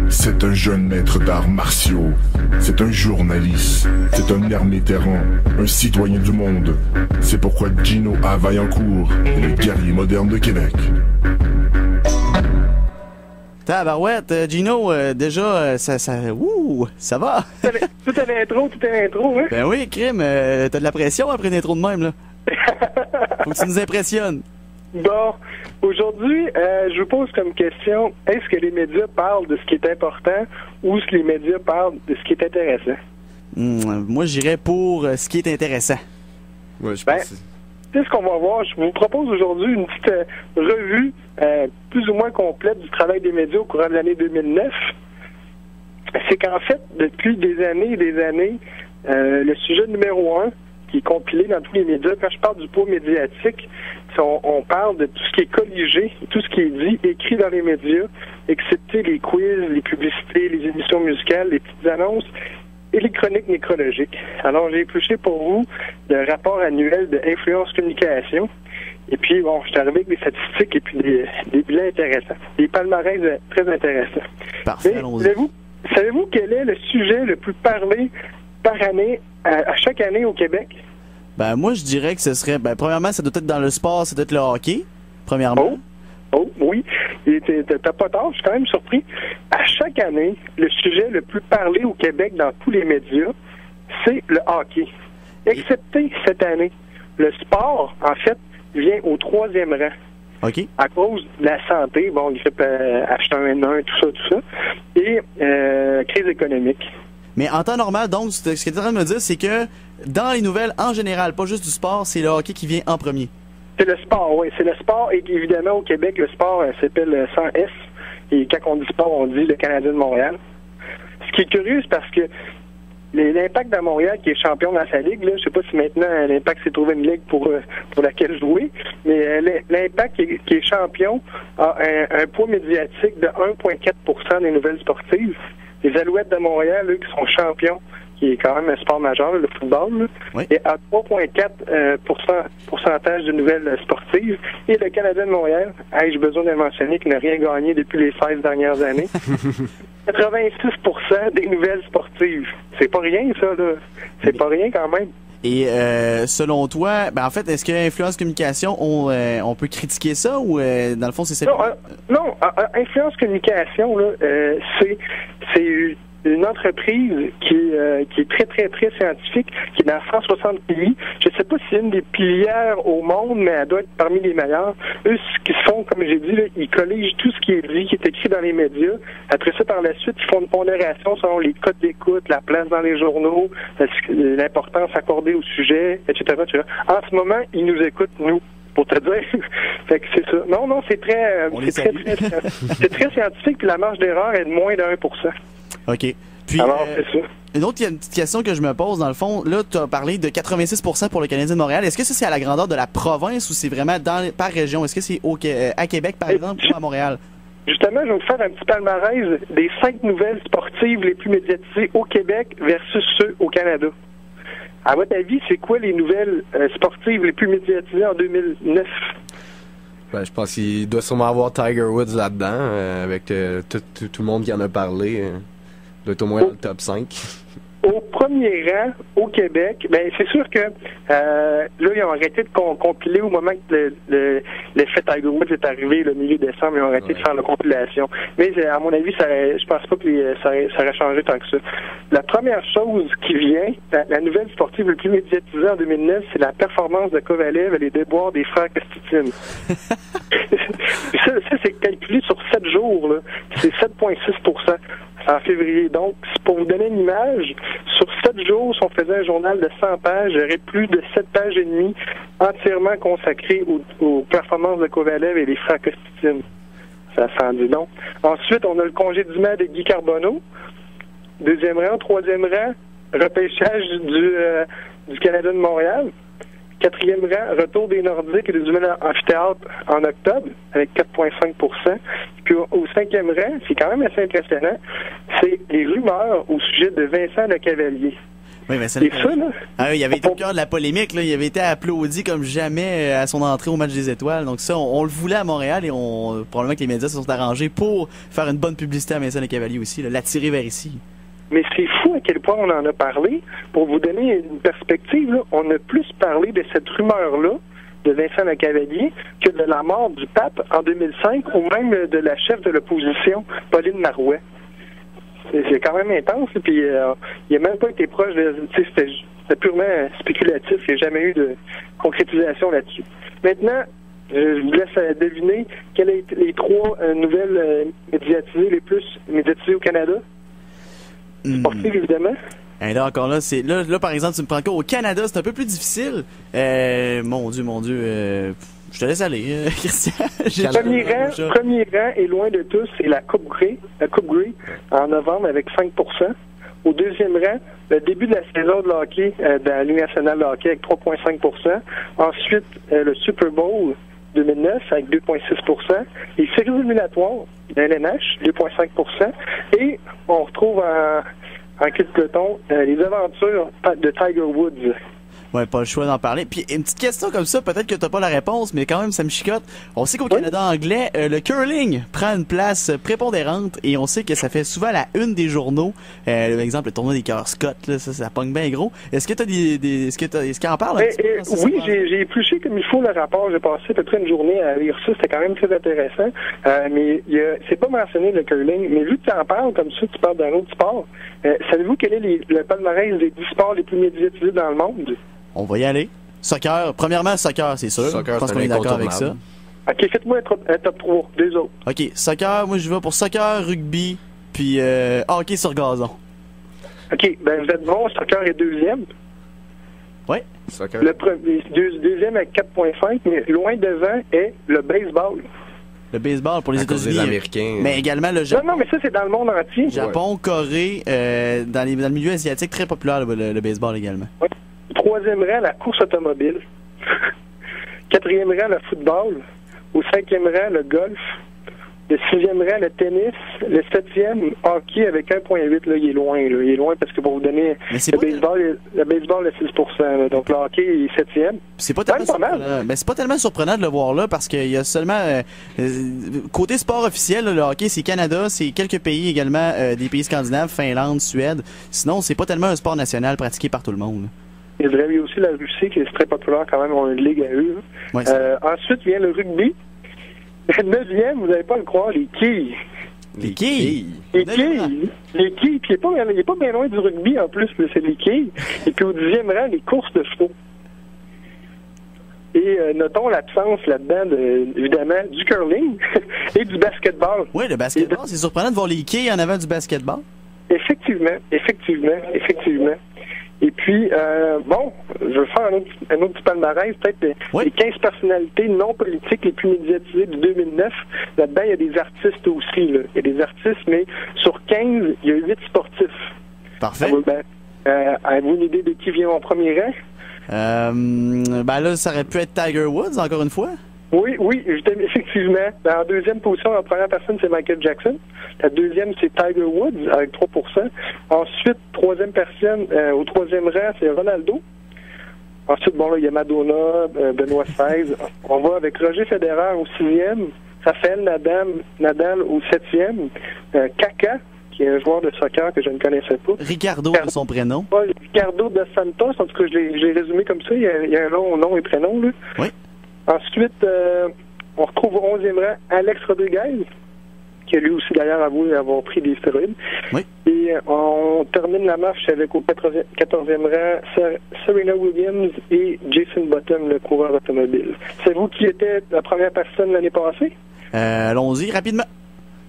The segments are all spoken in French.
C'est un jeune maître d'arts martiaux. C'est un journaliste. C'est un ermitéran. Un citoyen du monde. C'est pourquoi Gino A. Vaillancourt est le guerrier moderne de Québec. Tabarouette, Gino, déjà, ça va? Tout est l'intro, hein? Ben oui, crime, t'as de la pression après une intro de même, là. Faut que tu nous impressionnes. Bon, aujourd'hui, je vous pose comme question, est-ce que les médias parlent de ce qui est important ou est-ce que les médias parlent de ce qui est intéressant? Moi, j'irais pour ce qui est intéressant. Ouais, je pense c'est ce qu'on va voir. Je vous propose aujourd'hui une petite revue plus ou moins complète du travail des médias au courant de l'année 2009. C'est qu'en fait, depuis des années et des années, le sujet numéro 1 qui est compilé dans tous les médias, quand je parle du poids médiatique, on parle de tout ce qui est colligé, tout ce qui est dit, écrit dans les médias, excepté les quiz, les publicités, les émissions musicales, les petites annonces et les chroniques nécrologiques. Alors, j'ai épluché pour vous le rapport annuel de Influence Communication. Et puis, bon, je suis arrivé avec des statistiques et puis des bilans intéressants. Des palmarès très intéressants. Parfait, mais savez-vous quel est le sujet le plus parlé par année, à chaque année au Québec? Ben, moi, je dirais que ce serait, premièrement, ça doit être dans le sport, ça doit être le hockey, premièrement. Oh, oui. T'as pas tort, je suis quand même surpris. À chaque année, le sujet le plus parlé au Québec dans tous les médias, c'est le hockey. Excepté cette année. Le sport, en fait, vient au 3e rang. OK. À cause de la santé, bon, grippe H1N1, tout ça, et crise économique. Mais en temps normal, donc, ce que tu es en train de me dire, c'est que dans les nouvelles, en général, pas juste du sport, c'est le hockey qui vient en premier. C'est le sport, oui. C'est le sport. Et évidemment, au Québec, le sport s'appelle sans S. Et quand on dit sport, on dit le Canadien de Montréal. Ce qui est curieux, c'est parce que l'Impact de Montréal, qui est champion dans sa ligue, là, je sais pas si maintenant l'Impact s'est trouvé une ligue pour laquelle jouer, mais l'Impact qui est champion a un poids médiatique de 1,4 % des nouvelles sportives. Les Alouettes de Montréal, eux, qui sont champions, qui est quand même un sport majeur, le football, là, oui. et à 3,4 pourcentage de nouvelles sportives. Et le Canadien de Montréal, ai-je besoin de mentionner, qui n'a rien gagné depuis les 16 dernières années, 86% des nouvelles sportives. C'est pas rien, ça, là. C'est pas rien quand même. Et selon toi, en fait, est-ce que Influence Communication, on peut critiquer ça ou dans le fond, c'est ça? Non, Influence Communication, là, c'est une entreprise qui est très, très, très scientifique, qui est dans 160 pays. Je ne sais pas si c'est une des pilières au monde, mais elle doit être parmi les meilleures. Eux, ce qu'ils font, comme j'ai dit, là, ils colligent tout ce qui est dit, qui est écrit dans les médias. Après ça, par la suite, ils font une pondération selon les codes d'écoute, la place dans les journaux, l'importance accordée au sujet, etc., etc. En ce moment, ils nous écoutent, nous. Pour te dire. Fait que c'est ça. Non, c'est très scientifique, puis la marge d'erreur est de moins de 1%. OK. Puis, alors, c'est ça. Une petite question que je me pose, dans le fond, là, tu as parlé de 86% pour le Canadien de Montréal. Est-ce que ça, c'est à la grandeur de la province ou c'est vraiment par région? Est-ce que c'est à Québec, par exemple, ou à Montréal? Justement, je vais vous faire un petit palmarès des 5 nouvelles sportives les plus médiatisées au Québec versus ceux au Canada. À votre avis, c'est quoi les nouvelles sportives les plus médiatisées en 2009? Je pense qu'il doit sûrement avoir Tiger Woods là-dedans, avec tout le monde qui en a parlé. Doit être au moins dans le top 5. Au premier rang, au Québec, c'est sûr que là, ils ont arrêté de compiler au moment que l'effet Tiger Woods est arrivé, le milieu décembre, ils ont arrêté de faire la compilation. Mais à mon avis, je pense pas que ça aurait changé tant que ça. La première chose qui vient, la nouvelle sportive le plus médiatisée en 2009, c'est la performance de Kovalev et les déboires des frères Kostitine. ça, c'est calculé sur 7 jours, là. C'est 7,6% en février. Donc, pour vous donner une image, sur 7 jours, si on faisait un journal de 100 pages, il y aurait plus de 7 pages et demie entièrement consacrées aux performances de Kovalev et les frères Kostitine. Ça s'en dit non. Ensuite, on a le congédiement de Guy Carbonneau. 2e rang. 3e rang, repêchage du Canadien de Montréal. 4e rang, retour des Nordiques et des Humains amphithéâtre en octobre, avec 4,5%. Puis au 5e rang, c'est quand même assez impressionnant, c'est les rumeurs au sujet de Vincent Lecavalier. Oui, mais Et ça, là, il avait été au cœur de la polémique, là. Il avait été applaudi comme jamais à son entrée au match des étoiles. Donc ça, on le voulait à Montréal et probablement que les médias se sont arrangés pour faire une bonne publicité à Vincent Lecavalier aussi, là, l'attirer vers ici. mais c'est fou à quel point on en a parlé. Pour vous donner une perspective, là, on a plus parlé de cette rumeur-là de Vincent Lecavalier que de la mort du pape en 2005 ou même de la chef de l'opposition, Pauline Marois. C'est quand même intense, puis il n'a même pas été proche de... C'était purement spéculatif, il n'y a jamais eu de concrétisation là-dessus. Maintenant, je vous laisse deviner quelles sont les 3 nouvelles médiatisées les plus médiatisées au Canada. Sportives, évidemment. Et là, encore là, là, par exemple, tu me prends encore au Canada, c'est un peu plus difficile. Mon Dieu, je te laisse aller, Christian. Premier rang et loin de tous, c'est la Coupe Grey, en novembre avec 5%. Au deuxième rang, le début de la saison de hockey dans la Ligue nationale de hockey avec 3,5%. Ensuite, le Super Bowl 2009 avec 2,6%. Les séries éliminatoires de LNH, 2,5%. Et on retrouve en queue de peloton les aventures de Tiger Woods. Ouais, pas le choix d'en parler. Puis une petite question comme ça, peut-être que t'as pas la réponse, mais quand même ça me chicote. On sait qu'au Canada anglais, le curling prend une place prépondérante et on sait que ça fait souvent la une des journaux. Par exemple, le tournoi des cœurs Scott, là, ça pogne bien gros. Est-ce que t'as est-ce qu'il en parle un petit peu? Oui, j'ai épluché comme il faut le rapport. J'ai passé à peu près une journée à lire ça. C'était quand même très intéressant. Mais c'est pas mentionné le curling. Mais vu que tu en parles comme ça, tu parles d'un autre sport. Savez-vous quel est le palmarès des 10 sports les plus médiatisés dans le monde? On va y aller. Soccer. Premièrement, soccer, c'est sûr. Soccer, je pense qu'on est d'accord avec ça. OK, faites-moi un top 3, 2 autres. OK, soccer, moi je vais pour soccer, rugby, puis hockey sur gazon. OK, ben vous êtes bon, soccer est deuxième. Oui. Soccer. Le deuxième avec 4,5, mais loin devant est le baseball. Le baseball pour les États-Unis. Les Américains. Mais également le Japon. Non, mais ça, c'est dans le monde entier. Japon, Corée, dans le milieu asiatique, très populaire le baseball également. Oui. Troisième rang, la course automobile. Quatrième rang, le football. Au cinquième rang, le golf. Le sixième rang, le tennis. Le septième, hockey avec 1,8. Là, il est loin. Là. Il est loin parce que pour vous donner le baseball, est 6%. Là. Donc le hockey est septième. C'est pas tellement surprenant. Mais c'est pas tellement surprenant de le voir là parce qu'il y a seulement côté sport officiel, là, le hockey c'est Canada, c'est quelques pays également, des pays scandinaves, Finlande, Suède. Sinon, c'est pas tellement un sport national pratiqué par tout le monde. Là. Il y a aussi la Russie qui est très populaire quand même, on a une ligue à eux. Ouais, ensuite vient le rugby. Le neuvième, vous n'allez pas le croire, les quilles. Les quilles? Les quilles. Puis il n'est pas bien loin du rugby en plus, c'est les quilles. Et puis au 10e rang, les courses de chevaux. Et notons l'absence là-dedans, évidemment, du curling et du basketball. Oui, le basketball, c'est surprenant de voir les quilles en avant du basketball. Effectivement. Et puis, je vais faire un autre petit palmarès, peut-être les 15 personnalités non politiques les plus médiatisées de 2009. Là-dedans, il y a des artistes aussi. Là. Il y a des artistes, mais sur 15, il y a 8 sportifs. Parfait. Avez-vous une idée de qui vient en premier rang? Là, ça aurait pu être Tiger Woods, encore une fois. Oui, effectivement. En deuxième position, la première personne, c'est Michael Jackson. La deuxième, c'est Tiger Woods, avec 3%. Ensuite, troisième personne, au troisième rang, c'est Ronaldo. Ensuite, il y a Madonna, Benoît XVI. On va avec Roger Federer au 6e, Rafael Nadal au 7e, Kaka, qui est un joueur de soccer que je ne connaissais pas. Ricardo, de son prénom. Ricardo dos Santos, en tout cas, je l'ai résumé comme ça. Il y a un long nom et prénom, là. Oui. Ensuite, on retrouve au 11e rang Alex Rodriguez, qui a lui aussi d'ailleurs avoué avoir pris des stéroïdes. Oui. Et on termine la marche avec au 14e rang Serena Williams et Jason Button, le coureur automobile. Savez-vous qui était la première personne l'année passée? Allons-y, rapidement.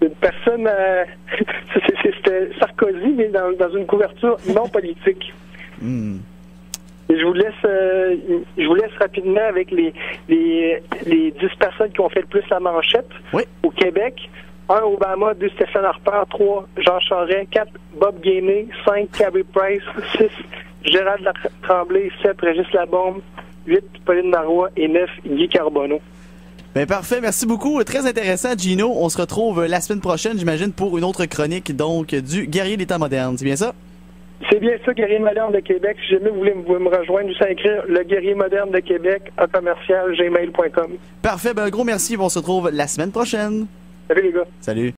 Une personne, c'était Sarkozy, mais dans une couverture non politique. Et je vous laisse rapidement avec les 10 personnes qui ont fait le plus la manchette au Québec. 1, Obama. 2, Stephen Harper. 3, Jean Charest. 4, Bob Gainey. 5, Carey Price. 6, Gérald Tremblay. 7, Régis Labombe. 8, Pauline Marois. Et 9, Guy Carbonneau. Ben parfait, merci beaucoup. Très intéressant, Gino. On se retrouve la semaine prochaine, j'imagine, pour une autre chronique donc du guerrier des temps modernes. C'est bien ça? C'est bien ça, Guerrier Moderne de Québec. Si jamais vous pouvez me rejoindre, juste à écrire le Guerrier Moderne de Québec à commercial gmail.com. Parfait, ben un gros merci. On se retrouve la semaine prochaine. Salut les gars. Salut.